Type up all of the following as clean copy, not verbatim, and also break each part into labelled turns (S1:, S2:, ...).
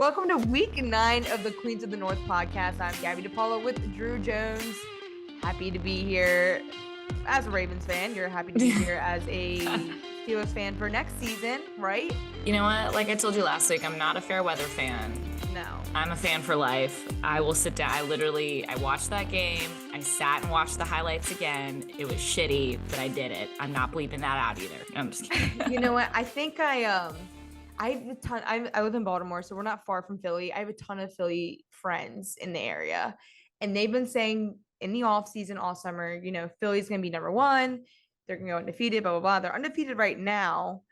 S1: Welcome to week 9 of the Queens of the North podcast. I'm Gabby DePaulo with Drew Jones. Happy to be here as a Ravens fan. You're happy to be here as a Steelers fan for next season, right?
S2: You know what? Like I told you last week, I'm not a fair weather fan.
S1: No.
S2: I'm a fan for life. I will sit down. I watched that game. I sat and watched the highlights again. It was shitty, but I did it. I'm not bleeping that out either. No, I'm just kidding.
S1: You know what? I think I have a ton. I live in Baltimore, so we're not far from Philly. I have a ton of Philly friends in the area, and they've been saying in the off season all summer, you know, Philly's going to be number one. They're going to go undefeated, blah, blah, blah. They're undefeated right now.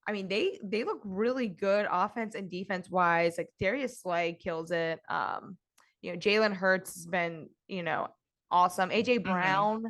S1: I mean, they look really good offense and defense wise. Like Darius Slay kills it. Jalen Hurts has been, awesome. AJ Brown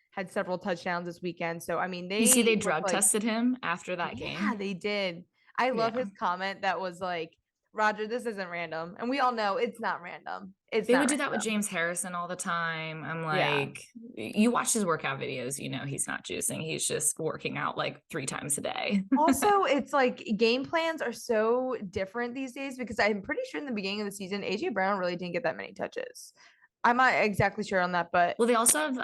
S1: had several touchdowns this weekend. So I mean,
S2: they drug tested him after that game.
S1: Yeah, they did. I love his comment that was like, Roger, this isn't random. And we all know it's not random.
S2: They would do that with James Harrison all the time. I'm like, you watch his workout videos, you know, he's not juicing. He's just working out like 3 times a day.
S1: Also, it's like game plans are so different these days because I'm pretty sure in the beginning of the season, AJ Brown really didn't get that many touches. I'm not exactly sure on that, but
S2: well, they also have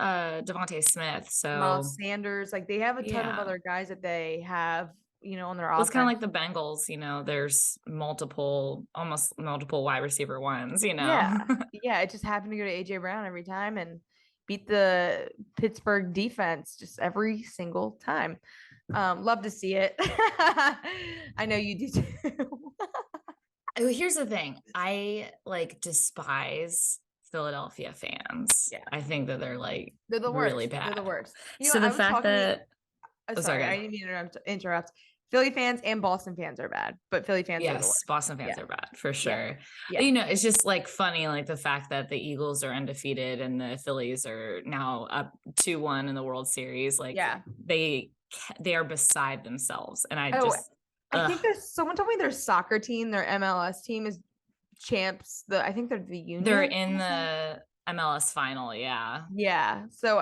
S2: Devontae Smith, so
S1: Miles Sanders, like they have a ton of other guys that they have, on their offense.
S2: It's kind of like the Bengals, there's almost multiple wide receiver ones,
S1: Yeah, it just happened to go to AJ Brown every time and beat the Pittsburgh defense just every single time. Love to see it. I know you do too.
S2: Here's the thing. I despise Philadelphia fans.
S1: Yeah.
S2: I think that they're
S1: the worst.
S2: Really bad.
S1: They're the worst.
S2: So the fact that
S1: sorry, I didn't mean to interrupt. Philly fans and Boston fans are bad, but Philly fans are the worst.
S2: Boston fans are bad for sure.
S1: Yeah.
S2: It's just funny, the fact that the Eagles are undefeated and the Phillies are now up 2-1 in the World Series. They are beside themselves. And I
S1: think someone told me their soccer team, their MLS team is champs. I think they're the Union.
S2: They're in the MLS final. Yeah.
S1: Yeah. So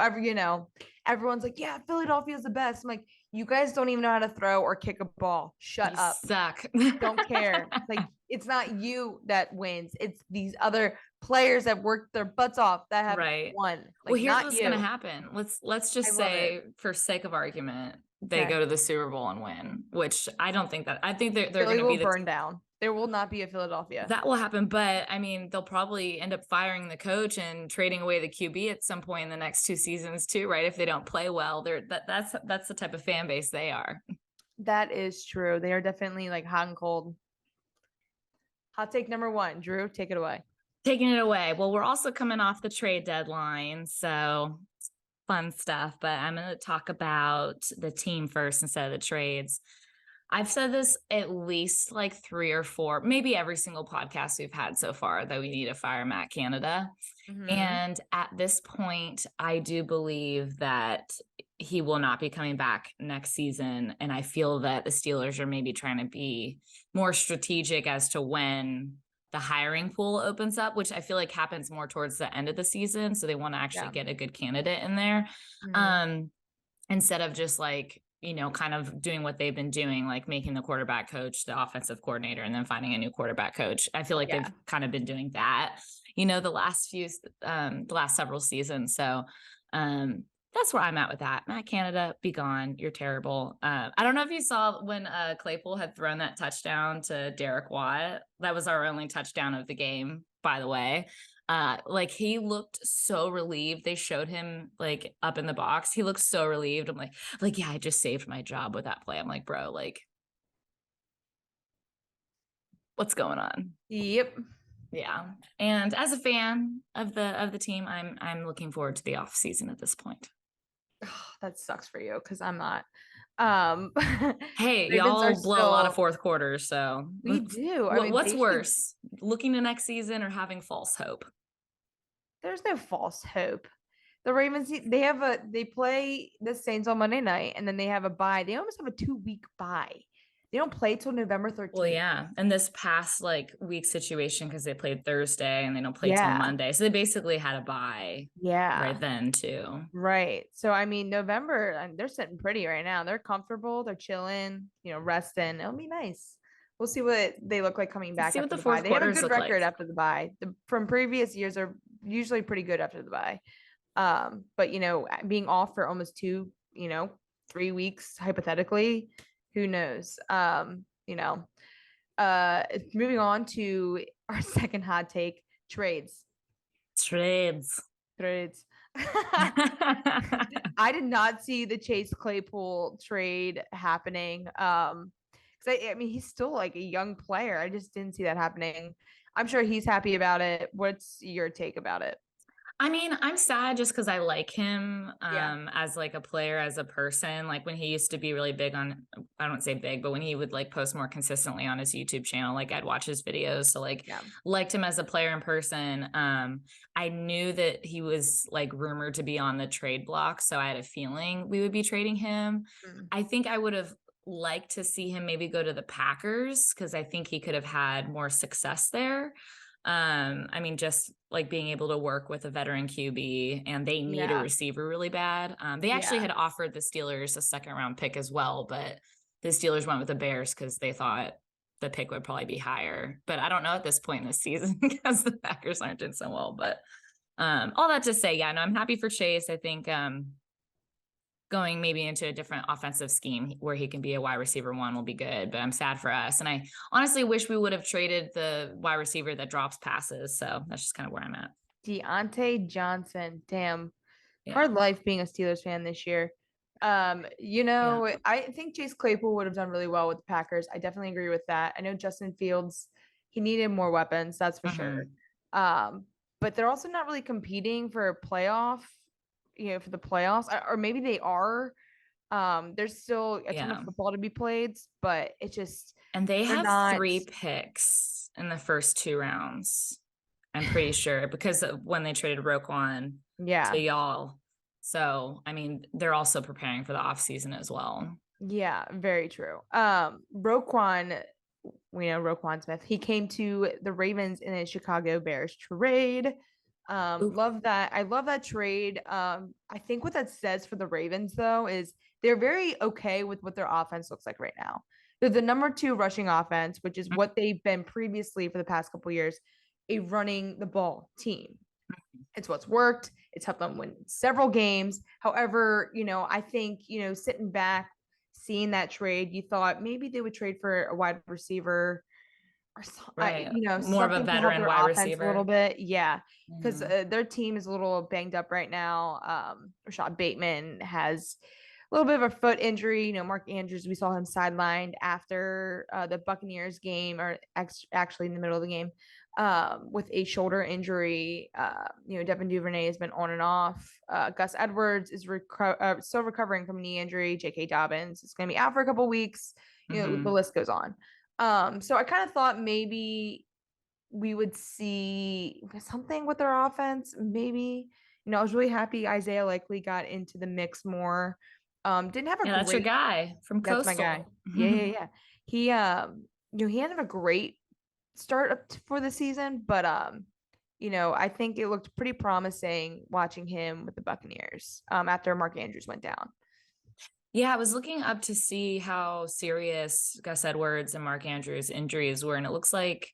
S1: everyone's like, yeah, Philadelphia's the best. I'm like, you guys don't even know how to throw or kick a ball. Shut up.
S2: Suck.
S1: Don't care. It's not you that wins. It's these other players that worked their butts off that have won.
S2: Well, here's what's going to happen. Let's just say, for sake of argument, they go to the Super Bowl and win, which I don't think that. I think they're going to be
S1: burn down. There will not be a Philadelphia.
S2: That will happen, but I mean, they'll probably end up firing the coach and trading away the QB at some point in the next 2 seasons too, right? If they don't play well, that's the type of fan base they are.
S1: That is true. They are definitely hot and cold. Hot take number 1, Drew, take it away.
S2: Taking it away. Well, we're also coming off the trade deadline, so fun stuff, but I'm going to talk about the team first instead of the trades. I've said this at least 3 or 4, maybe every single podcast we've had so far, that we need to fire Matt Canada. Mm-hmm. And at this point, I do believe that he will not be coming back next season. And I feel that the Steelers are maybe trying to be more strategic as to when the hiring pool opens up, which I feel like happens more towards the end of the season. So they want to actually get a good candidate in there. Mm-hmm. Instead of just kind of doing what they've been doing, making the quarterback coach the offensive coordinator and then finding a new quarterback coach. I feel like they've kind of been doing that, the last several seasons. So that's where I'm at with that. Matt Canada, be gone. You're terrible. I don't know if you saw when Claypool had thrown that touchdown to Derek Watt. That was our only touchdown of the game, by the way. He looked so relieved. They showed him up in the box. He looked so relieved. I'm like, yeah, I just saved my job with that play. I'm like, bro, what's going on?
S1: Yep.
S2: Yeah. And as a fan of the team, I'm looking forward to the off season at this point.
S1: Oh, that sucks for you because I'm not.
S2: Hey, y'all blow a lot of fourth quarters, so
S1: we do.
S2: What's worse, looking to next season or having false hope?
S1: There's no false hope. The Ravens, they play the Saints on Monday night, and then they have a bye. They almost have a 2-week bye. They don't play till November 13th.
S2: Well, yeah. And this past week situation, because they played Thursday and they don't play till Monday. So they basically had a bye right then too.
S1: Right. So, I mean, November, they're sitting pretty right now. They're comfortable. They're chilling, resting. It'll be nice. We'll see what they look like coming
S2: Let's
S1: back
S2: see what
S1: after
S2: the
S1: the bye.
S2: fourth
S1: They have a
S2: quarters
S1: good
S2: look like.
S1: record after the bye. From previous years are usually pretty good after the bye. But being off for almost 3 weeks hypothetically, who knows? Moving on to our second hot take, trades.
S2: Trades.
S1: I did not see the Chase Claypool trade happening. Because I mean, he's still like a young player. I just didn't see that happening. I'm sure he's happy about it. What's your take about it?
S2: I mean, I'm sad just because I like him
S1: Yeah.
S2: as like a player, as a person. Like when he used to be really big on, I don't say big, but when he would like post more consistently on his YouTube channel, like I'd watch his videos. So like
S1: Yeah.
S2: liked him as a player in person. I knew that he was like rumored to be on the trade block, so I had a feeling we would be trading him.
S1: Mm.
S2: I think I would have liked to see him maybe go to the Packers because I think he could have had more success there. I mean, just like being able to work with a veteran QB, and they need a
S1: Yeah.
S2: receiver really bad. They actually
S1: Yeah.
S2: had offered the Steelers a second round pick as well, but the Steelers went with the Bears because they thought the pick would probably be higher. But I don't know at this point in the season because the Packers aren't doing so well. But all that to say, yeah, no, I'm happy for Chase. I think going maybe into a different offensive scheme where he can be a wide receiver one will be good, but I'm sad for us. And I honestly wish we would have traded the wide receiver that drops passes. So that's just kind of where I'm at.
S1: Deontay Johnson. Damn.
S2: Yeah.
S1: Hard life being a Steelers fan this year. I think Chase Claypool would have done really well with the Packers. I definitely agree with that. I know Justin Fields, he needed more weapons, that's for sure. But they're also not really competing for a playoff, for the playoffs, or maybe they are. There's still a ton of football to be played, but it's just
S2: and they have
S1: not...
S2: 3 picks in the first 2 rounds. I'm pretty sure because of when they traded Roquan to y'all. So, I mean, they're also preparing for the offseason as well.
S1: Yeah, very true. Roquan, we know Roquan Smith. He came to the Ravens in a Chicago Bears trade. Love that. I love that trade. I think what that says for the Ravens, though, is they're very okay with what their offense looks like right now. They're the number 2 rushing offense, which is what they've been previously for the past couple years, a running the ball team. It's what's worked. It's helped them win several games. However, I think, sitting back, seeing that trade, you thought maybe they would trade for a wide receiver or
S2: right. More of a veteran wide receiver
S1: a little bit. Yeah. Because their team is a little banged up right now. Rashad Bateman has a little bit of a foot injury. Mark Andrews, we saw him sidelined after the Buccaneers game, or actually in the middle of the game, with a shoulder injury. Devin Duvernay has been on and off. Gus Edwards is still recovering from a knee injury. J.K. Dobbins is going to be out for a couple of weeks. The list goes on. So I kind of thought maybe we would see something with their offense. Maybe, I was really happy Isaiah Likely got into the mix more. Didn't have a great...
S2: That's your guy from Coastal.
S1: That's my guy. Yeah. He he had a great start up for the season, but I think it looked pretty promising watching him with the Buccaneers after Mark Andrews went down.
S2: Yeah, I was looking up to see how serious Gus Edwards and Mark Andrews' injuries were, and it looks like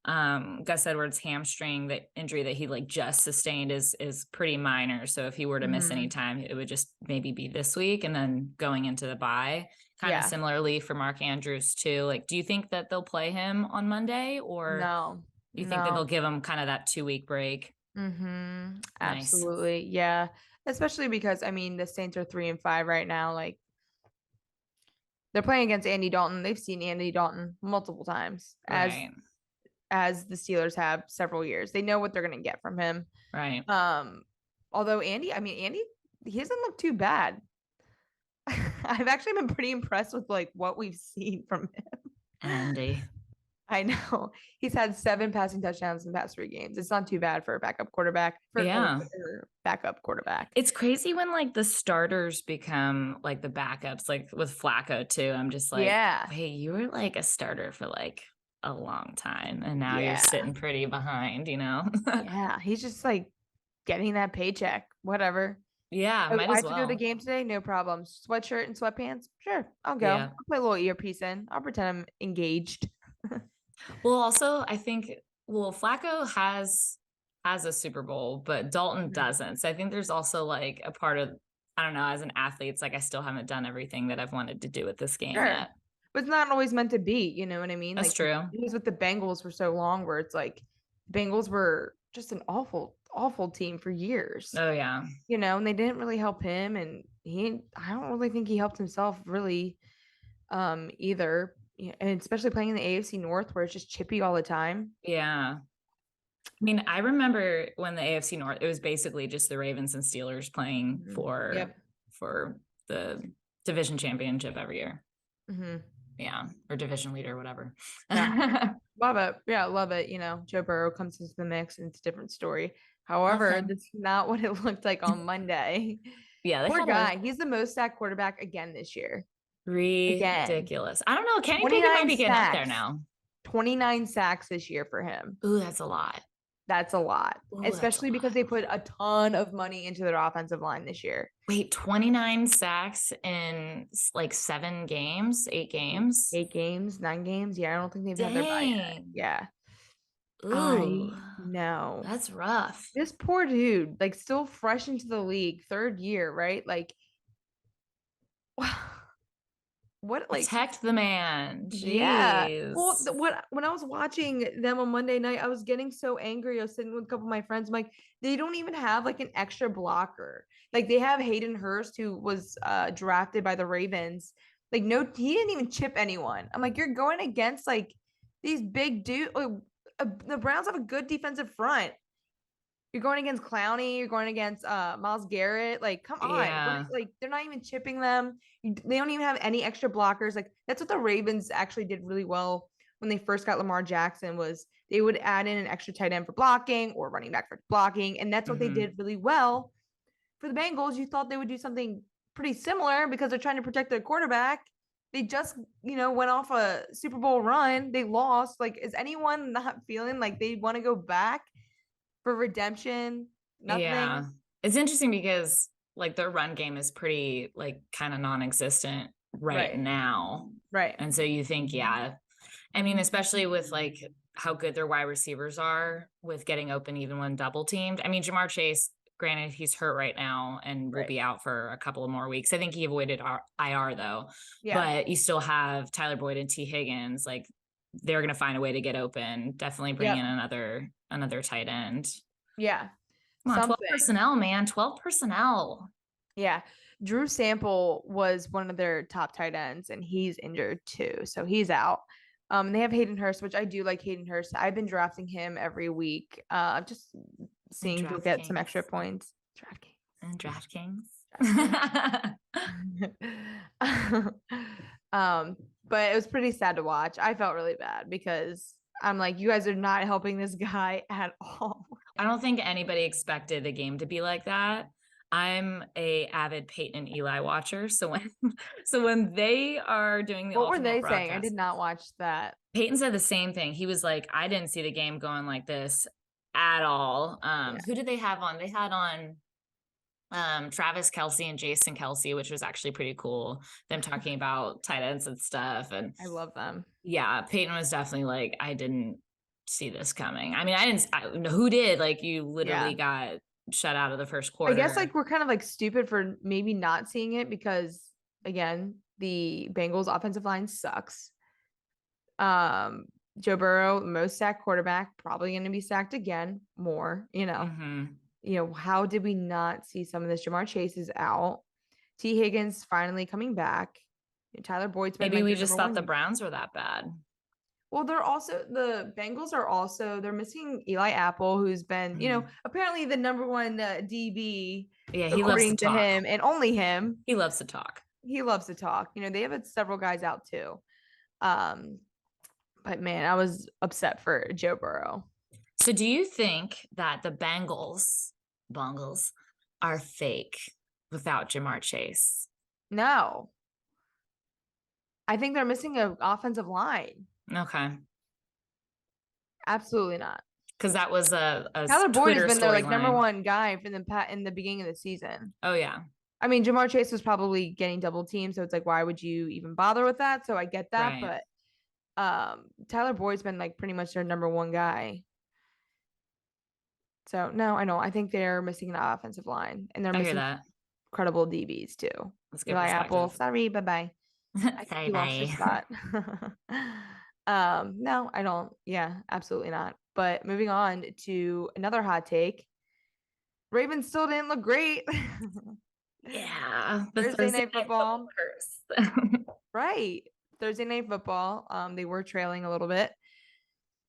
S2: Gus Edwards' hamstring, the injury that he just sustained, is pretty minor. So if he were to miss any time, it would just maybe be this week and then going into the bye. Kind of similarly for Mark Andrews too. Do you think that they'll play him on Monday, or
S1: no?
S2: Do you think that they'll give him kind of that 2-week break?
S1: Absolutely, yeah. Especially because the Saints are 3-5 right now. They're playing against Andy Dalton. They've seen Andy Dalton multiple times, as the Steelers have several years. They know what they're going to get from him.
S2: Right.
S1: Although Andy, he doesn't look too bad. I've actually been pretty impressed with what we've seen from him.
S2: Andy.
S1: I know. He's had 7 passing touchdowns in the past 3 games. It's not too bad for a backup quarterback. Backup quarterback.
S2: It's crazy when the starters become the backups, with Flacco too. I'm just hey, you were a starter for a long time, and now you're sitting pretty behind,
S1: Yeah, he's just getting that paycheck. Whatever.
S2: Yeah, might as well.
S1: I have to go to the game today, no problem. Sweatshirt and sweatpants, sure, I'll go. I'll put a little earpiece in. I'll pretend I'm engaged.
S2: Well, also, I think Flacco has a Super Bowl, but Dalton
S1: Mhm.
S2: doesn't. So I think there's also like a part of, I don't know, as an athlete, it's like I still haven't done everything that I've wanted to do with this game
S1: Sure.
S2: yet.
S1: But it's not always meant to be, you know what I mean?
S2: That's
S1: Like
S2: true.
S1: he was with the Bengals for so long where it's like Bengals were just an awful, awful team for years,
S2: Oh yeah.
S1: you know, and they didn't really help him. And I don't really think he helped himself really either. Yeah, and especially playing in the AFC North where it's just chippy all the time.
S2: Yeah. I mean, I remember when the AFC North, it was basically just the Ravens and Steelers playing
S1: Mhm. Yep.
S2: for the division championship every year.
S1: Hmm.
S2: Yeah, or division leader, whatever.
S1: Yeah. Love it. Yeah, love it. You know, Joe Burrow comes into the mix and it's a different story. However,
S2: Okay.
S1: that's not what it looked like on Monday.
S2: Yeah, they
S1: Poor
S2: had a
S1: guy. He's the most sacked quarterback again this year. Again.
S2: ridiculous. I don't know. Kenny Pickett might
S1: 29
S2: be getting up there
S1: sacks.
S2: now.
S1: 29 sacks this year for him.
S2: Ooh, that's a lot.
S1: That's a lot,
S2: Ooh, that's a
S1: especially because
S2: lot.
S1: they put a ton of money into their offensive line this year.
S2: Wait, 29 sacks in like 7 games, 8 games?
S1: 8 games, 9 games. Yeah, I don't think they've had their bye yet.
S2: Dang.
S1: Yeah,
S2: Ooh,
S1: I know.
S2: that's rough.
S1: This poor dude, like still fresh into the league, third year, right? Like, what, like,
S2: Protect the man.
S1: yeah. Well,
S2: Jeez.
S1: what when I was watching them on Monday night, I was getting so angry. I was sitting with a couple of my friends. I'm like, they don't even have like an extra blocker. Like they have Hayden Hurst, who was drafted by the Ravens. Like, no, he didn't even chip anyone. I'm like, you're going against like these big dude. The Browns have a good defensive front. You're going against Clowney. You're going against Miles Garrett. Like, come on.
S2: Yeah.
S1: Like, they're not even chipping them. They don't even have any extra blockers. Like, that's what the Ravens actually did really well when they first got Lamar Jackson was they would add in an extra tight end for blocking or running back for blocking. And that's what they
S2: Hmm.
S1: did really well. For the Bengals, you thought they would do something pretty similar because they're trying to protect their quarterback. They just, went off a Super Bowl run. They lost. Like, is anyone not feeling like they want to go back for redemption?
S2: Yeah.
S1: Nothing.
S2: It's interesting because like their run game is pretty like kind of non-existent right
S1: Right.
S2: now.
S1: Right.
S2: And so you think, yeah, I mean, especially with like how good their wide receivers are with getting open even when double teamed. I mean, Jamar Chase, granted, he's hurt right now and will
S1: Right.
S2: be out for a couple of more weeks. I think he avoided IR though,
S1: Yeah.
S2: but you still have Tyler Boyd and T Higgins. Like they're going to find a way to get open. Definitely bring in
S1: Yep.
S2: another tight end.
S1: Yeah.
S2: Come on, 12
S1: Something.
S2: personnel, man. 12 personnel.
S1: Yeah. Drew Sample was one of their top tight ends and he's injured too. So he's out. They have Hayden Hurst, which I do like Hayden Hurst. I've been drafting him every week. Just
S2: And
S1: seeing if he'll get some
S2: DraftKings.
S1: extra points. DraftKings.
S2: And DraftKings.
S1: But it was pretty sad to watch. I felt really bad because I'm like, you guys are not helping this guy at all.
S2: I don't think anybody expected the game to be like that. I'm a avid Peyton and Eli watcher. So when they are doing the
S1: What were
S2: alternate
S1: they saying? I
S2: broadcast,
S1: did not watch that.
S2: Peyton said the same thing. He was like, I didn't see the game going like this at all.
S1: Yeah.
S2: Who did they have on? They had on Travis Kelsey and Jason Kelsey, which was actually pretty cool. Them talking about tight ends and stuff. And
S1: I love them.
S2: yeah, Peyton was definitely like, I didn't see this coming. I mean, who did? Like, you literally
S1: Yeah.
S2: got shut out of the first
S1: I guess
S2: quarter.
S1: like we're kind of like stupid for maybe not seeing it because again, the Bengals offensive line sucks. Um, Joe Burrow, most sacked quarterback, probably going to be sacked again more,
S2: Mm-hmm.
S1: How did we not see some of this? Jamar Chase is out. T. Higgins finally coming back. Tyler Boyd's been
S2: Maybe
S1: like
S2: we
S1: their
S2: just
S1: number
S2: thought the
S1: one.
S2: Browns were that bad.
S1: Well, the Bengals are also, they're missing Eli Apple, who's been,
S2: Mhm.
S1: apparently the number one DB,
S2: Yeah, he loves to
S1: according to
S2: talk.
S1: him, and only him.
S2: He loves to talk.
S1: He loves to talk. They have several guys out too. Um, but man, I was upset for Joe Burrow.
S2: So do you think that the Bengals are fake without Jamar Chase?
S1: No, I think they're missing an offensive line.
S2: Okay.
S1: Absolutely not.
S2: Because that was a
S1: Tyler Boyd has
S2: Twitter
S1: been their like number
S2: storyline.
S1: one guy for in the beginning of the season.
S2: Oh, yeah.
S1: I mean, Jamar Chase was probably getting double teamed, so it's like, why would you even bother with that? So I get that,
S2: Right.
S1: but Tyler Boyd's been like pretty much their number one guy. So no, I don't. I think they're missing an offensive line, and they're
S2: I hear
S1: missing
S2: that.
S1: credible DBs too.
S2: That's good
S1: Eli Apple,
S2: perspective.
S1: sorry, bye bye. I think
S2: Bye
S1: you lost your
S2: bye.
S1: spot. No, I don't. Yeah, absolutely not. But moving on to another hot take. Ravens still didn't look great.
S2: Yeah, the
S1: Thursday
S2: Thursday
S1: night
S2: night
S1: football.
S2: football curse.
S1: Right. Thursday night football. They were trailing a little bit.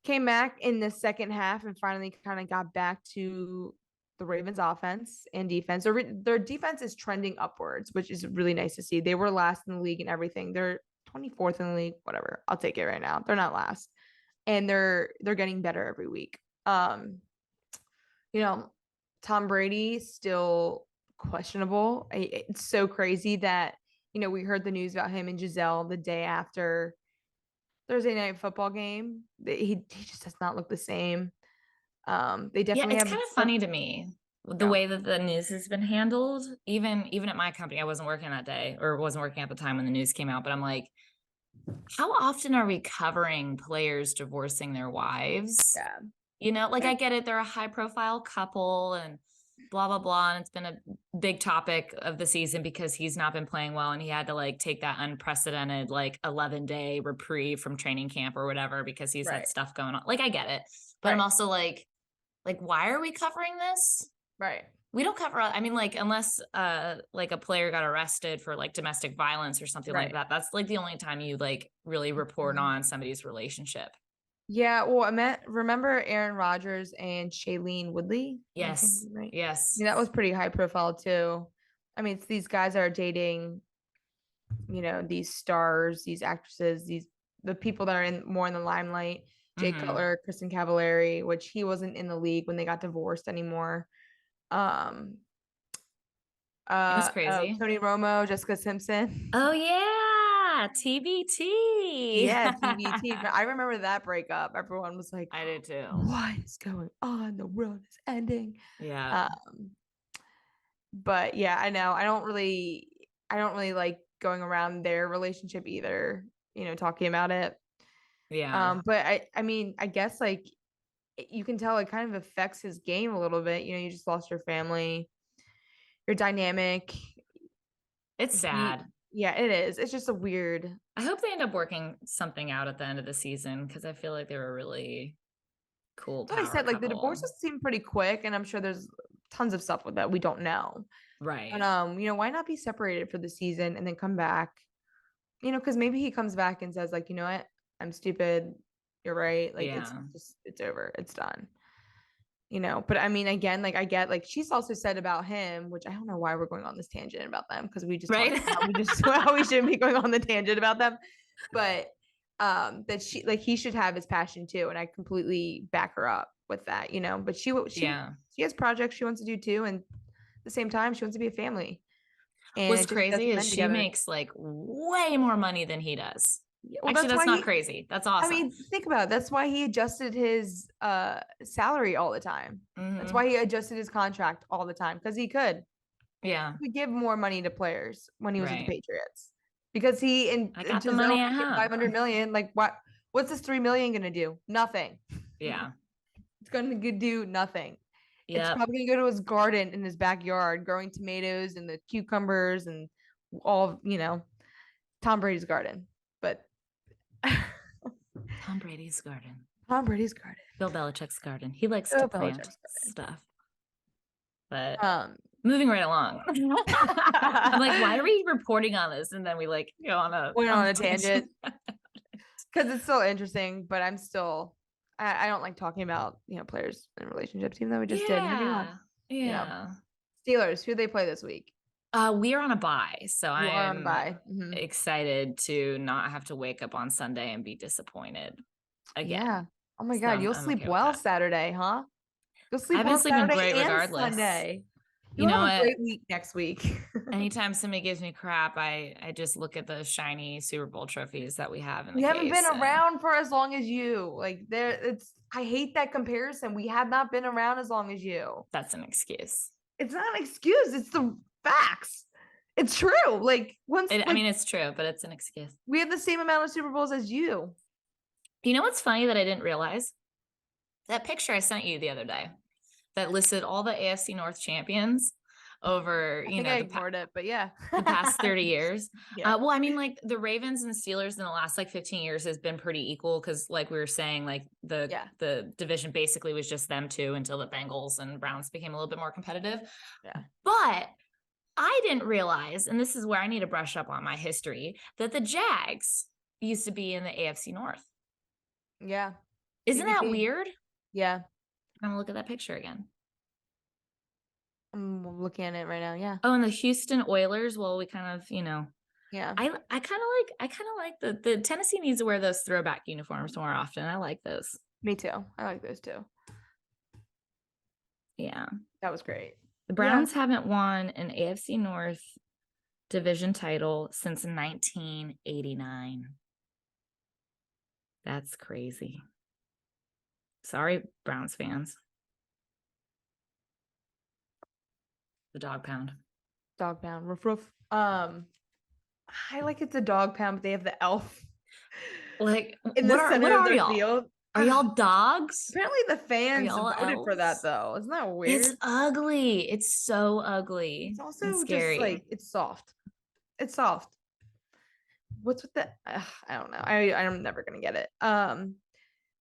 S1: Came back in the second half and finally kind of got back to the Ravens offense and defense. Their defense is trending upwards, which is really nice to see. They were last in the league and everything. They're 24th in the league, whatever. I'll take it right now. They're not last. And they're getting better every week. You know, Tom Brady still questionable. It's so crazy that, we heard the news about him and Giselle the day after Thursday night football game. He just does not look the same. They
S2: Yeah,
S1: definitely
S2: it's
S1: have
S2: kind of funny to me the
S1: yeah.
S2: way that the news has been handled. Even at my company, I wasn't working that day or wasn't working at the time when the news came out, but I'm like, how often are we covering players divorcing their wives?
S1: Yeah.
S2: Like I get it, they're a high profile couple and blah blah blah, and it's been a big topic of the season because he's not been playing well and he had to like take that unprecedented like 11-day reprieve from training camp or whatever because he's had stuff going on. Like I get it, but I'm also like why are we covering this?
S1: Right.
S2: We don't cover, I mean, like unless like a player got arrested for like domestic violence or something like that, that's like the only time you like really report on somebody's relationship.
S1: Yeah, well, remember Aaron Rodgers and Shailene Woodley?
S2: Yes.
S1: Right?
S2: Yes.
S1: That was pretty high profile too. I mean, it's these guys that are dating, these stars, these actresses, the people that are more in the limelight. Jay Cutler, Kristen Cavallari, which he wasn't in the league when they got divorced anymore. Um,
S2: That's crazy.
S1: Tony Romo, Jessica Simpson.
S2: Oh yeah, TBT.
S1: Yeah, TBT. But I remember that breakup. Everyone was like,
S2: I did too.
S1: what is going on? The world is ending.
S2: Yeah.
S1: But yeah, I know. I don't really like going around their relationship either, talking about it.
S2: Yeah.
S1: But I mean, I guess like you can tell it kind of affects his game a little bit. You just lost your family, your dynamic.
S2: It's sad.
S1: Yeah, it is. It's just a weird.
S2: I hope they end up working something out at the end of the season because I feel like they were really cool.
S1: Like I said, like the divorces seem pretty quick, and I'm sure there's tons of stuff with that we don't know.
S2: Right.
S1: And why not be separated for the season and then come back? Because maybe he comes back and says, like, you know what, I'm stupid. You're right. Like it's over. It's done. But I mean, again, like I get, like she's also said about him, which I don't know why we're going on this tangent about them because we just
S2: right.
S1: how we shouldn't be going on the tangent about them, but that she like he should have his passion too, and I completely back her up with that. But she has projects she wants to do too, and at the same time she wants to be a family. And
S2: what's crazy is she makes like way more money than he does. Well, actually, that's not crazy. That's awesome.
S1: I mean, think about it. That's why he adjusted his salary all the time. That's why he adjusted his contract all the time, because he could.
S2: Yeah.
S1: He could give more money to players when he was with the Patriots. Because
S2: I got the money at home.
S1: 500 million. Like what's this 3 million gonna do? Nothing.
S2: Yeah.
S1: It's gonna do nothing.
S2: Yep.
S1: It's probably gonna go to his garden in his backyard, growing tomatoes and the cucumbers and all, Tom Brady's garden. But
S2: Tom Brady's garden.
S1: Tom Brady's garden.
S2: Bill Belichick's garden. He likes to plant stuff. But moving right along. I'm like, why are we reporting on this? And then we like go on a
S1: tangent. Because it's still interesting, but I'm still I don't like talking about, players and relationships, even though we just did.
S2: Yeah.
S1: Steelers, who they play this week?
S2: We are on a bye, so I'm
S1: Mm-hmm.
S2: excited to not have to wake up on Sunday and be disappointed again.
S1: Yeah. Oh my God, you'll sleep well Saturday, huh? You'll sleep
S2: I've been sleeping great regardless.
S1: Sunday.
S2: You know
S1: have a great week next week.
S2: Anytime somebody gives me crap, I just look at the shiny Super Bowl trophies that we have in the
S1: We haven't
S2: case,
S1: been around for as long as you. Like I hate that comparison. We have not been around as long as you.
S2: That's an excuse.
S1: It's not an excuse. It's the facts. It's true. Like
S2: I mean, it's true, but it's an excuse.
S1: We have the same amount of Super Bowls as you.
S2: You know what's funny that I didn't realize? That picture I sent you the other day that listed all the AFC North champions over,
S1: I
S2: you
S1: think
S2: know,
S1: I ignored it, but yeah.
S2: the past 30 years.
S1: Yeah.
S2: Well, I mean, like the Ravens and Steelers in the last like 15 years has been pretty equal because, like we were saying, like
S1: Yeah.
S2: the division basically was just them two until the Bengals and Browns became a little bit more competitive.
S1: Yeah.
S2: But I didn't realize, and this is where I need to brush up on my history, that the Jags used to be in the AFC North.
S1: Yeah.
S2: Isn't that
S1: CVP.
S2: weird?
S1: Yeah.
S2: I'm gonna look at that picture again.
S1: I'm looking at it right now. Yeah.
S2: Oh, and the Houston Oilers. Well, we kind of, you know,
S1: Yeah.
S2: I kind of like the Tennessee needs to wear those throwback uniforms more often. I like those.
S1: Me too. I like those too.
S2: Yeah.
S1: That was great.
S2: The Browns haven't won an AFC North division title since 1989. That's crazy. Sorry, Browns fans. The dog pound.
S1: Dog pound. Roof roof. I like it's a dog pound, but they have the elf.
S2: Like
S1: In the center
S2: what
S1: of
S2: are
S1: their
S2: y'all?
S1: field.
S2: Are y'all dogs?
S1: Apparently the fans
S2: y'all
S1: voted for that
S2: elves?
S1: though. Isn't that weird?
S2: It's ugly. It's so ugly.
S1: It's
S2: and
S1: also
S2: scary.
S1: just like it's soft. It's soft. What's with the I don't know. I'm never gonna get it.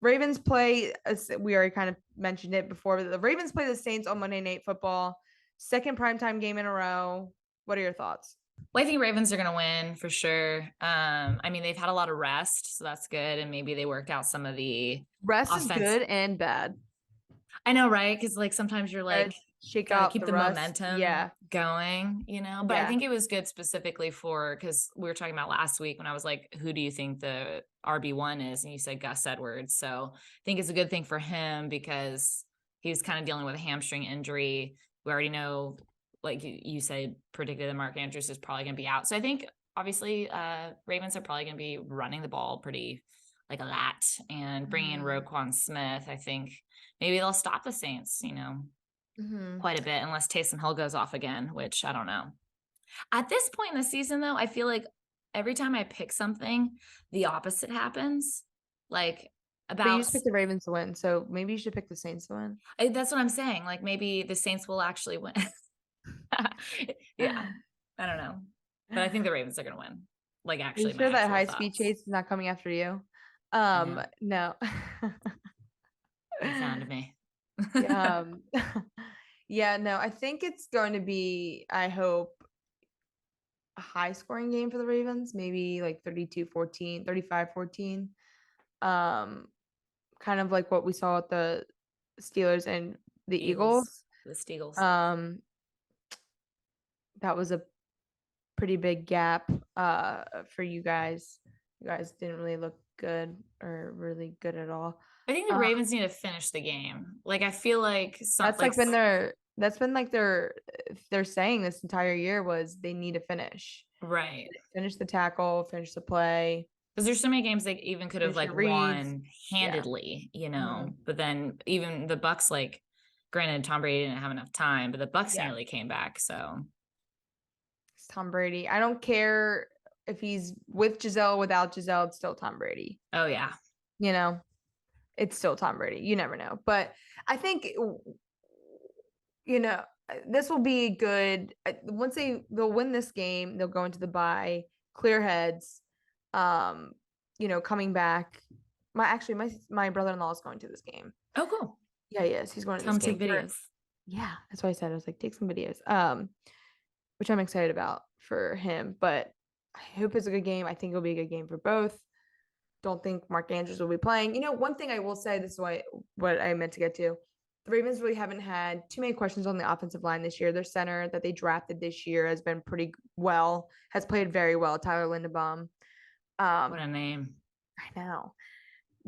S1: Ravens play, as we already kind of mentioned it before, but the Ravens play the Saints on Monday Night Football. Second primetime game in a row. What are your thoughts?
S2: Well, I think Ravens are going to win for sure. I mean, they've had a lot of rest, so that's good. And maybe they worked out some of the
S1: Rest is
S2: offense.
S1: good and bad.
S2: I know, right? Because like sometimes you're like,
S1: shake
S2: gotta
S1: out
S2: keep the
S1: rest.
S2: momentum going, you know? But I
S1: Yeah.
S2: think it was good specifically for, because we were talking about last week when I was like, who do you think the RB1 is? And you said Gus Edwards. So I think it's a good thing for him because he was kind of dealing with a hamstring injury. We already know, like you said, predicted that Mark Andrews is probably going to be out. So I think obviously Ravens are probably going to be running the ball pretty like a lot and bringing in Roquan Smith. I think maybe they'll stop the Saints, you know, quite a bit unless Taysom Hill goes off again, which I don't know. At this point in the season, though, I feel like every time I pick something, the opposite happens. Like
S1: But you just picked the Ravens to win, so maybe you should pick the Saints to win.
S2: That's what I'm saying. Like maybe the Saints will actually win. Yeah, I don't know, but I think the Ravens are going to win. Like actually,
S1: are you sure that high speed chase is not coming after you? No.
S2: He found me.
S1: Yeah, no, I think it's going to be, I hope, a high scoring game for the Ravens, maybe like 32-14, 35-14. Kind of like what we saw with the Steelers and the Eagles.
S2: The Steagles.
S1: That was a pretty big gap for you guys. You guys didn't really look good or really good at all.
S2: I think the Ravens need to finish the game. Like I feel like
S1: that's been like they're saying this entire year was they need to finish.
S2: Right.
S1: Finish the tackle, finish the play.
S2: Because there's so many games they even could have like won handedly, you know. But then even the Bucks, like, granted, Tom Brady didn't have enough time, but the Bucks nearly came back. So
S1: it's Tom Brady. I don't care if he's with Giselle, without Giselle, it's still Tom Brady.
S2: Oh yeah.
S1: You know, it's still Tom Brady. You never know. But I think, you know, this will be good. Once they'll win this game, they'll go into the bye, clear heads. You know, coming back. My brother-in-law is going to this game.
S2: Oh, cool.
S1: Yeah, he is. He's going to this game.
S2: Take videos.
S1: Yeah, that's what I said. I was like, take some videos. Which I'm excited about for him. But I hope it's a good game. I think it'll be a good game for both. Don't think Mark Andrews will be playing. You know, one thing I will say, this is what I meant to get to. The Ravens really haven't had too many questions on the offensive line this year. Their center that they drafted this year has been has played very well. Tyler Linderbaum.
S2: What a name.
S1: I know.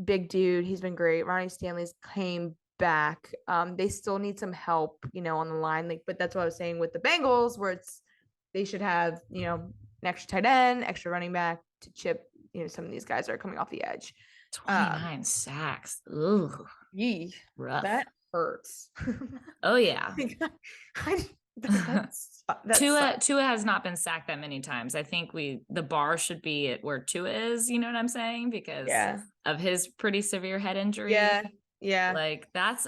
S1: Big dude. He's been great. Ronnie Stanley's came back. They still need some help, you know, on the line. Like, but that's what I was saying with the Bengals, where they should have, you know, an extra tight end, extra running back to chip, you know, some of these guys are coming off the edge.
S2: 29 sacks. Ooh.
S1: Yee.
S2: Rough.
S1: That hurts.
S2: Oh yeah.
S1: That's
S2: Tua has not been sacked that many times. I think the bar should be at where Tua is, you know what I'm saying? Because
S1: yeah,
S2: of his pretty severe head injury.
S1: yeah, yeah.
S2: Like that's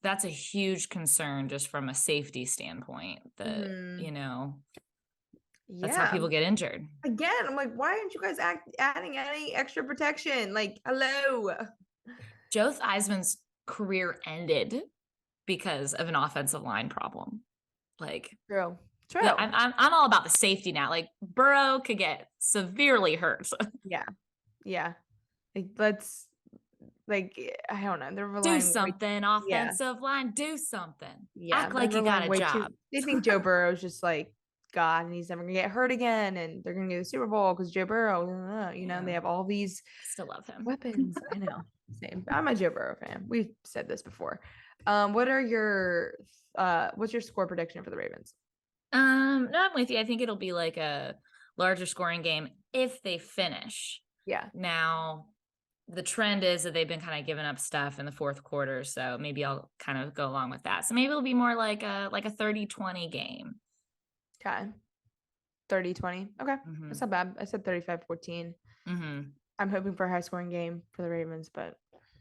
S2: that's a huge concern just from a safety standpoint that,
S1: Mhm.
S2: that's how
S1: Yeah.
S2: people get injured.
S1: Again, I'm like, why aren't you guys adding any extra protection? Like, hello.
S2: Joe Theismann's career ended because of an offensive line problem. Like
S1: True. True.
S2: I'm all about the safety now. Like Burrow could get severely hurt.
S1: Yeah. Yeah. Like, let's I don't know. They're
S2: Do
S1: relying way,
S2: something,
S1: yeah.
S2: offensive line. Do something.
S1: Yeah.
S2: Act
S1: They're
S2: like you got
S1: relying
S2: a
S1: way too.
S2: job.
S1: They think Joe Burrow's just like God and he's never gonna get hurt again and they're gonna get the Super Bowl because Joe Burrow, and they have all these
S2: I still love him.
S1: weapons. I know. Same. I'm a Joe Burrow fan. We've said this before. What's your score prediction for the Ravens?
S2: No, I'm with you. I think it'll be like a larger scoring game if they finish.
S1: Yeah.
S2: Now, the trend is that they've been kind of giving up stuff in the fourth quarter, so maybe I'll kind of go along with that. So maybe it'll be more like a 30-20 game.
S1: Okay. 30-20. Okay. That's not bad. I said 35-14. I'm hoping for a high scoring game for the Ravens, but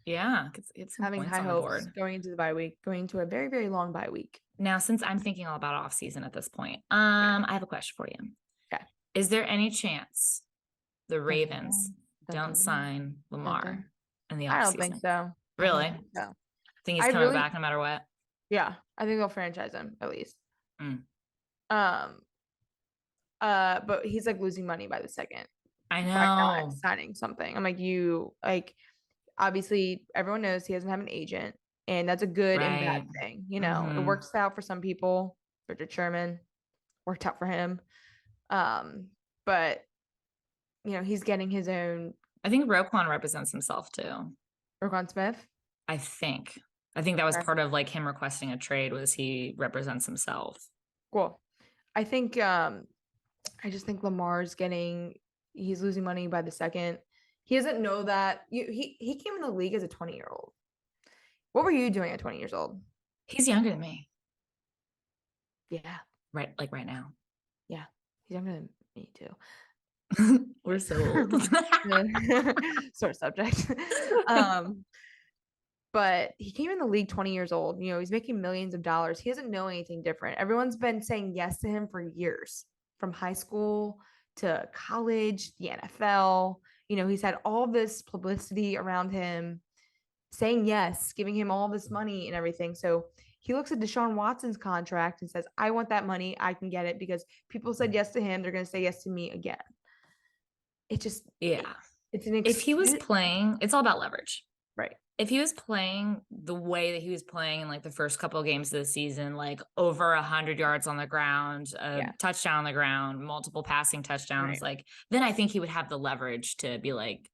S2: yeah, it's
S1: having high hopes going into the bye week, going into a very, very long bye week.
S2: Now, since I'm thinking all about off season at this point, I have a question for you.
S1: Okay.
S2: Is there any chance the Ravens don't sign Lamar in the offseason?
S1: I don't think so.
S2: Really?
S1: No.
S2: I think he's coming back no matter what.
S1: Yeah, I think they'll franchise him at least. But he's like losing money by the second.
S2: I know.
S1: By not signing something. I'm like, obviously everyone knows he doesn't have an agent, and that's a good and bad thing. It works out for some people. Richard Sherman worked out for him. But he's getting his own.
S2: I think Roquan represents himself too.
S1: Roquan Smith?
S2: I think that was part of like him requesting a trade was he represents himself.
S1: Cool. I think I just think Lamar's he's losing money by the second. He doesn't know that. He came in the league as a 20-year-old. What were you doing at 20 years old?
S2: He's younger than me.
S1: Yeah.
S2: Right, like right now.
S1: Yeah. He's younger than me too.
S2: We're so old.
S1: Sort of subject. But he came in the league 20 years old. He's making millions of dollars. He doesn't know anything different. Everyone's been saying yes to him for years, from high school to college, the NFL. He's had all this publicity around him saying yes, giving him all this money and everything. So he looks at Deshaun Watson's contract and says, I want that money. I can get it because people said yes to him. They're going to say yes to me again. It just, it's an
S2: if he was playing, it's all about leverage.
S1: Right.
S2: If he was playing the way that he was playing in like the first couple of games of the season, like over 100 yards on the ground, touchdown on the ground, multiple passing touchdowns, like then I think he would have the leverage to be like,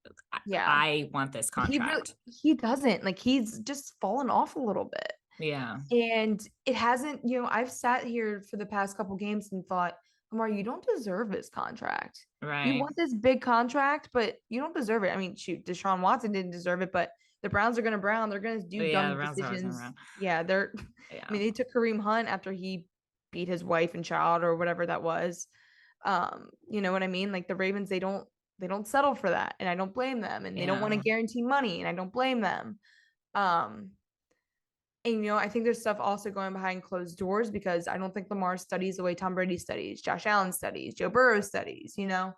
S2: I want this contract.
S1: He doesn't. Like he's just fallen off a little bit.
S2: Yeah.
S1: And it hasn't, I've sat here for the past couple games and thought, Lamar, you don't deserve this contract.
S2: Right.
S1: You want this big contract, but you don't deserve it. I mean, shoot, Deshaun Watson didn't deserve it, but the Browns are going to Brown. They're going to do dumb decisions. Yeah, I mean, they took Kareem Hunt after he beat his wife and child or whatever that was. You know what I mean? Like the Ravens, they don't settle for that, and I don't blame them. And they don't want to guarantee money, and I don't blame them. And I think there's stuff also going behind closed doors because I don't think Lamar studies the way Tom Brady studies, Josh Allen studies, Joe Burrow studies. I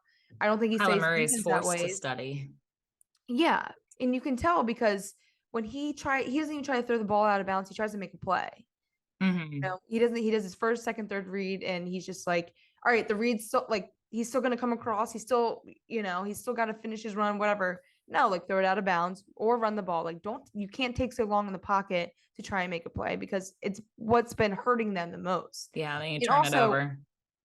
S1: don't think he stays
S2: Murray's forced to study.
S1: Yeah. And you can tell because when he doesn't even try to throw the ball out of bounds. He tries to make a play. He does his first, second, third read. And he's just like, all right, the read's still like, he's still going to come across. He's still, he's still got to finish his run, whatever. No, like throw it out of bounds or run the ball. Like you can't take so long in the pocket to try and make a play because it's what's been hurting them the most.
S2: Yeah. Then you turn it over.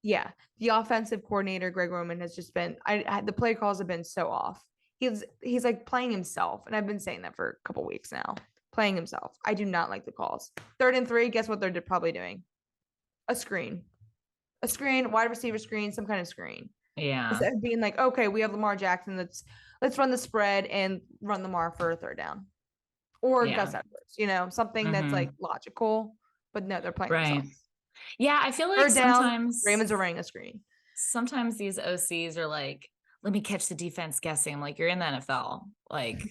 S1: Yeah. The offensive coordinator, Greg Roman, has just been, the play calls have been so off. He's like playing himself. And I've been saying that for a couple weeks now. Playing himself. I do not like the calls. 3rd and 3, guess what they're probably doing? A screen, wide receiver screen, some kind of screen.
S2: Yeah.
S1: Instead of being like, okay, we have Lamar Jackson. Let's run the spread and run Lamar for a 3rd down. Or Gus Edwards, something that's like logical. But no, they're playing themselves.
S2: Yeah, I feel like
S1: Third down,
S2: sometimes
S1: Ravens are running a screen.
S2: sometimes these OCs are like, let me catch the defense guessing. I'm like, you're in the NFL. Like,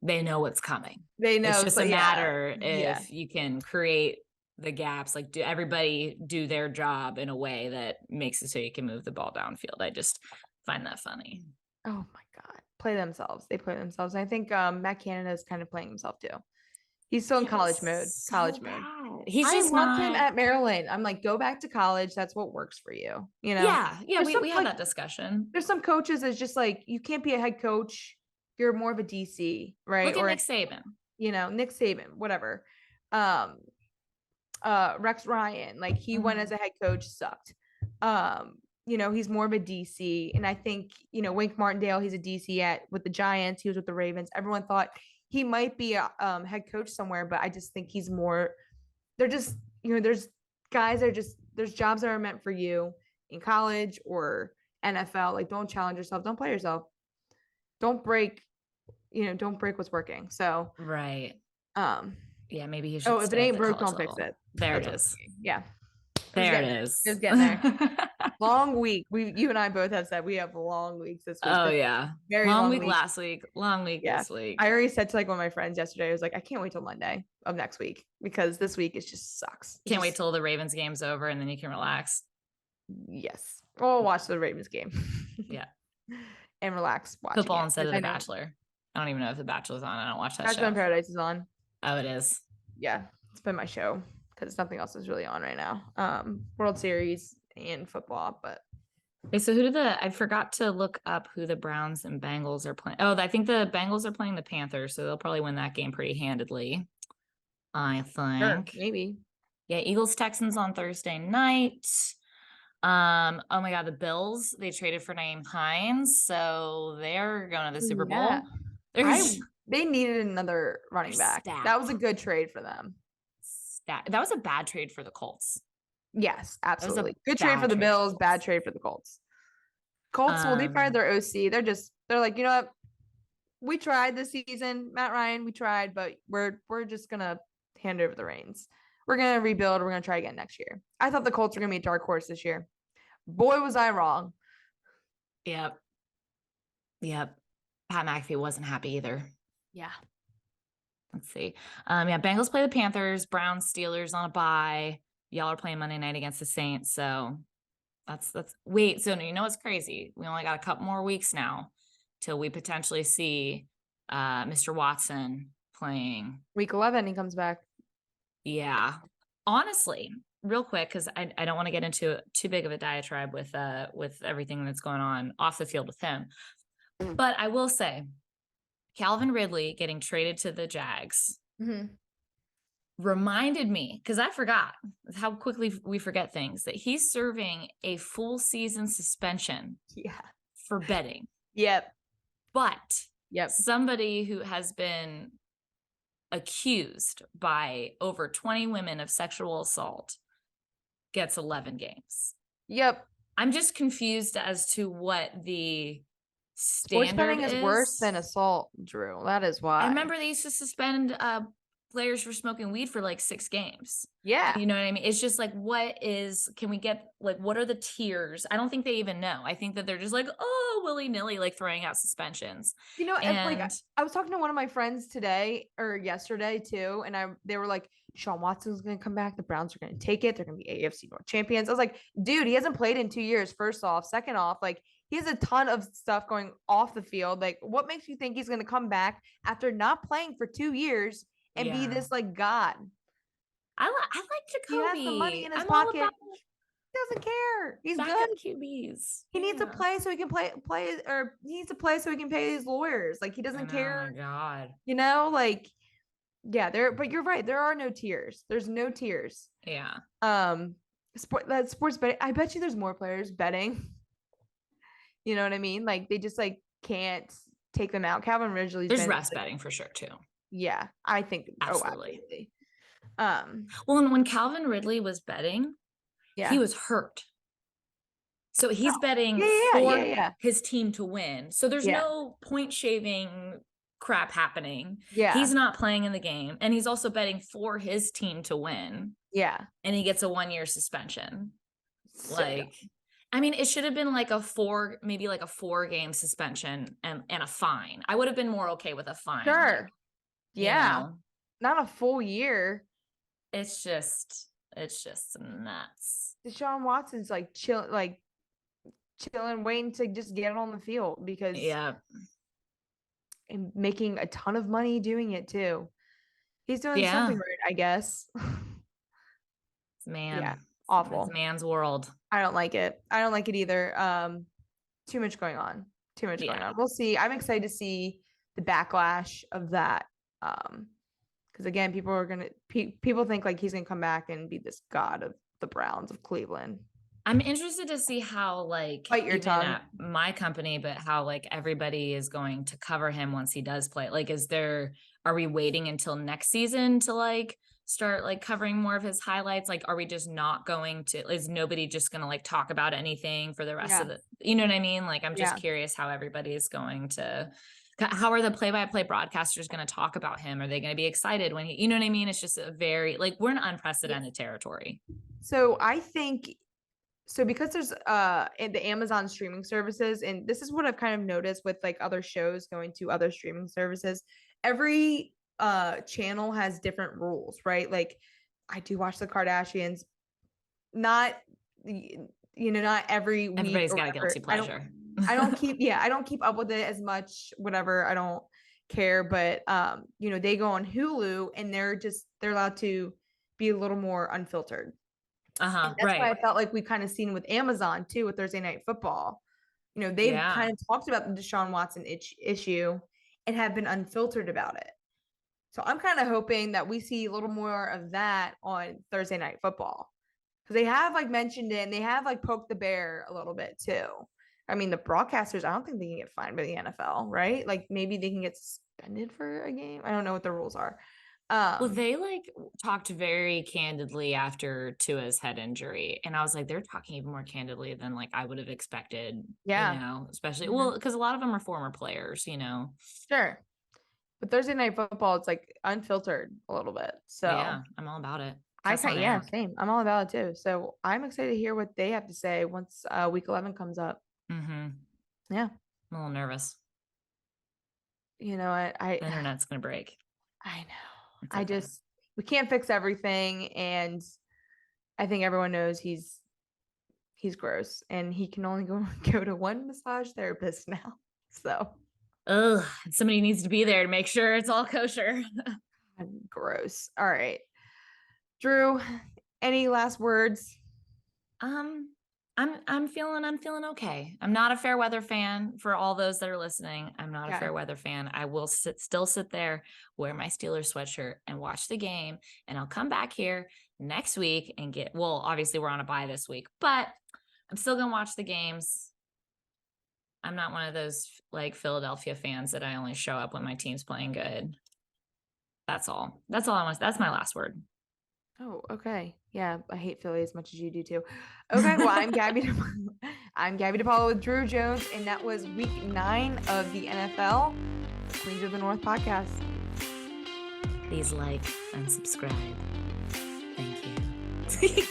S2: they know what's coming.
S1: They
S2: It's
S1: know,
S2: just
S1: so
S2: a
S1: yeah,
S2: matter
S1: yeah.
S2: if you can create the gaps, like do everybody do their job in a way that makes it so you can move the ball downfield. I just find that funny.
S1: Oh my God. Play themselves. They play themselves. And I think Matt Canada is kind of playing himself too. He's still in
S2: Yeah, but
S1: college mode.
S2: so
S1: College mode.
S2: bad. He's
S1: I
S2: just
S1: loved him
S2: not.
S1: at Maryland. I'm like, go back to college. That's what works for you. You know,
S2: Yeah,
S1: there's some
S2: we had
S1: like
S2: that discussion.
S1: there's some coaches that's just like you can't be a head coach. You're more of a DC, right?
S2: Look at
S1: Or
S2: Nick Saban.
S1: Nick Saban, whatever. Um, Rex Ryan, like he went as a head coach, sucked. He's more of a DC, and I think Wink Martindale, he's a DC with the Giants. He was with the Ravens. Everyone thought he might be a head coach somewhere, but I just think he's more. They're just there's guys that are just there's jobs that are meant for you in college or NFL. Like don't challenge yourself, don't play yourself, don't break, don't break what's working. So
S2: Right.
S1: um,
S2: Yeah, maybe he should
S1: if it
S2: stay at
S1: ain't
S2: the
S1: broke,
S2: college
S1: don't fix
S2: level.
S1: it.
S2: There it
S1: That's what I'm
S2: is.
S1: thinking. Yeah.
S2: There it is.
S1: It was getting there. Long week. You and I both have said we have long weeks this week.
S2: Oh yeah.
S1: Very
S2: long
S1: long
S2: week
S1: week.
S2: last week. Long week
S1: Yeah.
S2: this week.
S1: I already said to like one of my friends yesterday, I was like, I can't wait till Monday of next week because this week is just sucks.
S2: Can't wait till the Ravens game's over and then you can relax.
S1: Yes. We'll watch the Ravens game.
S2: Yeah.
S1: And relax watching
S2: Football
S1: it.
S2: instead of The Bachelor. I don't even know if The Bachelor's on. I don't watch that
S1: Bachelor
S2: show.
S1: in Paradise is on.
S2: Oh, it is.
S1: Yeah. It's been my show because nothing else is really on right now. World Series and football, but
S2: Okay, so I forgot to look up who the Browns and Bengals are playing. Oh, I think the Bengals are playing the Panthers, so they'll probably win that game pretty handedly. I think.
S1: sure, maybe.
S2: Yeah, Eagles Texans on Thursday night. Oh my God, the Bills, they traded for Naeem Hines, so they're going to the Super Bowl.
S1: They needed another running back.
S2: Stacked.
S1: That was a good trade for them.
S2: That was a bad trade for the Colts.
S1: Yes, absolutely. Good trade for the Bills, bad trade for the Colts. They fired their OC. They're like, you know what? We tried this season, Matt Ryan, we tried, but we're just gonna hand over the reins. We're gonna rebuild. We're gonna try again next year. I thought the Colts were gonna be a dark horse this year. Boy, was I wrong.
S2: Yep. Pat McAfee wasn't happy either.
S1: Yeah.
S2: Let's see. Bengals play the Panthers, Browns, Steelers on a bye. Y'all are playing Monday night against the Saints. So wait. So you know what's crazy? We only got a couple more weeks now till we potentially see Mr. Watson playing.
S1: Week 11, he comes back.
S2: Yeah. Honestly, real quick, because I don't want to get into too big of a diatribe with everything that's going on off the field with him. But I will say, Calvin Ridley getting traded to the Jags reminded me, because I forgot how quickly we forget things, that he's serving a full season suspension for betting.
S1: Yep.
S2: But somebody who has been accused by over 20 women of sexual assault gets 11 games.
S1: Yep.
S2: I'm just confused as to what the
S1: sports betting is worse than assault, Drew. That is why.
S2: I remember they used to suspend players for smoking weed for like 6 games.
S1: Yeah.
S2: You know what I mean? It's just like, what are the tiers? I don't think they even know. I think that they're just like, oh, willy-nilly, like throwing out suspensions.
S1: And like I was talking to one of my friends today or yesterday too, and they were like, Sean Watson's going to come back. The Browns are going to take it. They're going to be AFC North champions. I was like, dude, he hasn't played in 2 years. First off, second off, like he has a ton of stuff going off the field. Like what makes you think he's going to come back after not playing for 2 years and be this like God?
S2: I like Jacoby.
S1: He has the money in his pocket. He doesn't care. He's good.
S2: QBs.
S1: He needs to play so he can play, or he needs to play so he can pay his lawyers. Like he doesn't care.
S2: Oh my God.
S1: But you're right. There are no tiers. There's no tiers.
S2: Yeah.
S1: Sports betting. I bet you there's more players betting. You know what I mean? Like they just like can't take them out. Calvin Ridley.
S2: There's refs betting for sure too.
S1: Yeah, I think
S2: absolutely.
S1: Well,
S2: when Calvin Ridley was betting, he was hurt. So he's betting for his team to win. So there's no point shaving crap happening.
S1: Yeah.
S2: He's not playing in the game, and he's also betting for his team to win.
S1: Yeah.
S2: And he gets a 1-year suspension.
S1: So
S2: Like, I mean, it should have been like a 4-game suspension and a fine. I would have been more okay with a fine.
S1: sure.
S2: Like,
S1: Yeah.
S2: you know,
S1: Not a full year.
S2: it's just nuts.
S1: Deshaun Watson's like chilling, waiting to just get on the field because
S2: Yeah.
S1: and making a ton of money doing it too. He's doing something right, I guess.
S2: Man.
S1: Yeah, awful.
S2: It's man's world.
S1: I don't like it. I don't like it either. Too much going on. Going on. We'll see. I'm excited to see the backlash of that. Because again, people think like he's gonna come back and be this god of the Browns of Cleveland.
S2: I'm interested to see how, like,
S1: Bite your
S2: even
S1: tongue.
S2: at my company, but how like everybody is going to cover him once he does play. Like, are we waiting until next season to like start like covering more of his highlights? Like, are we just not going to, is nobody just going to like talk about anything for the rest of the, you know what I mean? Like, I'm just curious how everybody is going to, how are the play-by-play broadcasters going to talk about him? Are they going to be excited when he, you know what I mean? It's just a very, like, we're in unprecedented territory.
S1: So I think, because there's the Amazon streaming services, and this is what I've kind of noticed with like other shows going to other streaming services, every channel has different rules, right? Like I do watch the Kardashians, not not every week.
S2: Everybody's got a guilty pleasure.
S1: I don't keep up with it as much, whatever. I don't care, but they go on Hulu and they're allowed to be a little more unfiltered. That's why I felt like we kind of seen with Amazon too with Thursday Night Football. They've kind of talked about the Deshaun Watson issue and have been unfiltered about it. So I'm kind of hoping that we see a little more of that on Thursday Night Football, because they have like mentioned it and they have like poked the bear a little bit too. I mean, the broadcasters, I don't think they can get fined by the NFL, right? Like maybe they can get suspended for a game. I don't know what the rules are.
S2: Well, they like talked very candidly after Tua's head injury, and I was like, they're talking even more candidly than like I would have expected.
S1: Yeah,
S2: especially well, because a lot of them are former players.
S1: Sure. But Thursday Night Football, it's like unfiltered a little bit. So
S2: yeah, I'm all about it.
S1: Same. I'm all about it too. So I'm excited to hear what they have to say once week 11 comes up.
S2: Mm-hmm.
S1: Yeah,
S2: I'm a little nervous.
S1: You know what?
S2: The internet's gonna break.
S1: I know. We can't fix everything, and I think everyone knows he's gross, and he can only go to one massage therapist now. So,
S2: somebody needs to be there to make sure it's all kosher.
S1: Gross. All right, Drew, any last words?
S2: I'm feeling okay. I'm not a fair weather fan. For all those that are listening, I'm not a fair weather fan. I will still sit there, wear my Steelers sweatshirt and watch the game. And I'll come back here next week and obviously we're on a bye this week, but I'm still going to watch the games. I'm not one of those like Philadelphia fans that I only show up when my team's playing good. That's all I want. That's my last word.
S1: Oh, okay. Yeah, I hate Philly as much as you do too. Okay, well, I'm Gabby DePaulo with Drew Jones, and that was week 9 of the NFL Queens of the North podcast.
S2: Please like and subscribe. Thank you.